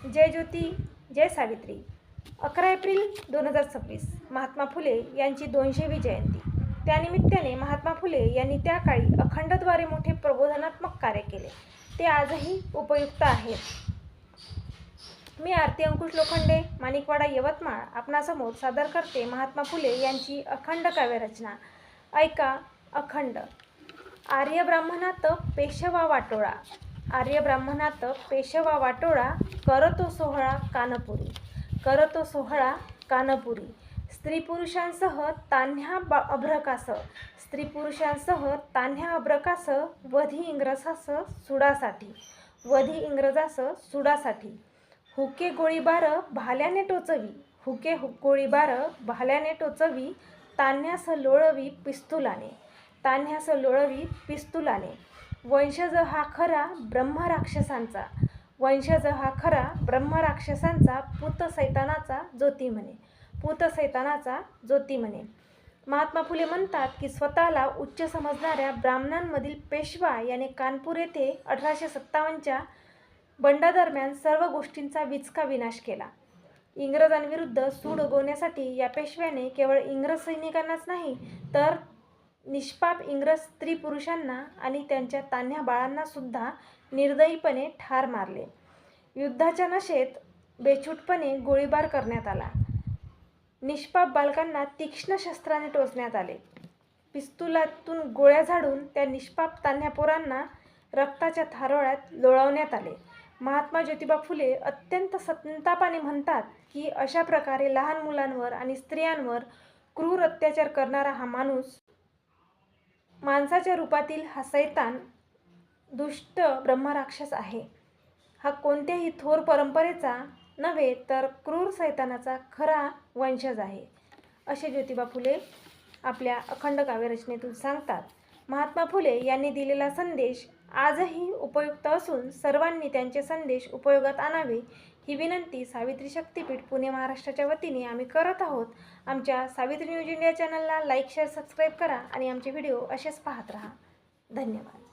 जय ज्योती जय Savitri. 11 April 2026 Mahatma Phule यांची 200वी जयंती। त्यानिमित्ताने महात्मा फुले यांनी त्या काळी अखंडद्वारे मोठे प्रबोधनात्मक कार्य केले, ते आजही उपयुक्त आहेत। मी आरती अंकुश लोखंडे, माणिकवाडा, यवतमाळ आपणासमोर सादर करते महात्मा फुले यांची अखंड काव्यरचना। ऐका अखंड। आर्य ब्राह्मणात पेशवा वाटोळा, आर्य ब्राह्मणात पेशवा वाटोळा, करतो सोहळा कानपुरी, करतो सोहळा कानपुरी। स्त्री पुरुषांसह तान्ह्या अभ्रकास, स्त्री पुरुषांसह तान्ह्या अभ्रकास, वधी इंग्रजास सुडासाठी, वधी इंग्रजास सुडासाठी। हुके गोळीबार भाल्याने टोचवी, हुके गोळीबार भाल्याने टोचवी, तान्ह्यास लोळवी पिस्तुलाने, तान्ह्यास लोळवी पिस्तुलाने। वंशज हा खरा ब्रह्मराक्षसांचा, वंशज हा खरा ब्रह्मराक्षसांचा, पूत सैतानाचा ज्योती म्हणे, पूत सैतानाचा ज्योती म्हणे। महात्मा फुले म्हणतात की स्वतःला उच्च समजणाऱ्या ब्राह्मणांमधील पेशवा याने कानपूर येथे 1857च्या बंडादरम्यान सर्व गोष्टींचा विचका विनाश केला। इंग्रजांविरुद्ध सूड उगवण्यासाठी या पेशव्याने केवळ इंग्रज सैनिकांनाच नाही तर निष्पाप इंग्रज स्त्री पुरुषांना आणि त्यांच्या तान्ह्या बाळांना सुद्धा निर्दयीपणे ठार मारले। युद्धाच्या नशेत बेछूटपणे गोळीबार करण्यात आला, निष्पाप बालकांना तीक्ष्ण शस्त्राने टोचण्यात आले, पिस्तुलातून गोळ्या झाडून त्या निष्पाप तान्ह्या पोरांना रक्ताच्या थारोळ्यात लोळवण्यात आले। महात्मा ज्योतिबा फुले अत्यंत संतापाने म्हणतात की अशा प्रकारे लहान मुलांवर आणि स्त्रियांवर क्रूर अत्याचार करणारा हा माणूस, माणसाच्या रूपातील हा सैतान, दुष्ट ब्रह्मराक्षस आहे। हा कोणत्याही थोर परंपरेचा नव्हे तर क्रूर सैतानाचा खरा वंशज आहे, असे ज्योतिबा फुले आपल्या अखंड काव्यरचनेतून सांगतात। महात्मा फुले यांनी दिलेला संदेश आजही उपयुक्त असून सर्वांनी त्यांचे संदेश उपयोगात आणावे ही विनंती सावित्री शक्तीपीठ पुणे महाराष्ट्राच्या वतीने आम्ही करत आहोत। आमच्या सावित्री न्यूज इंडिया चॅनलला लाईक, शेअर, सबस्क्राईब करा आणि आमचे व्हिडिओ असेच पाहत राहा। धन्यवाद।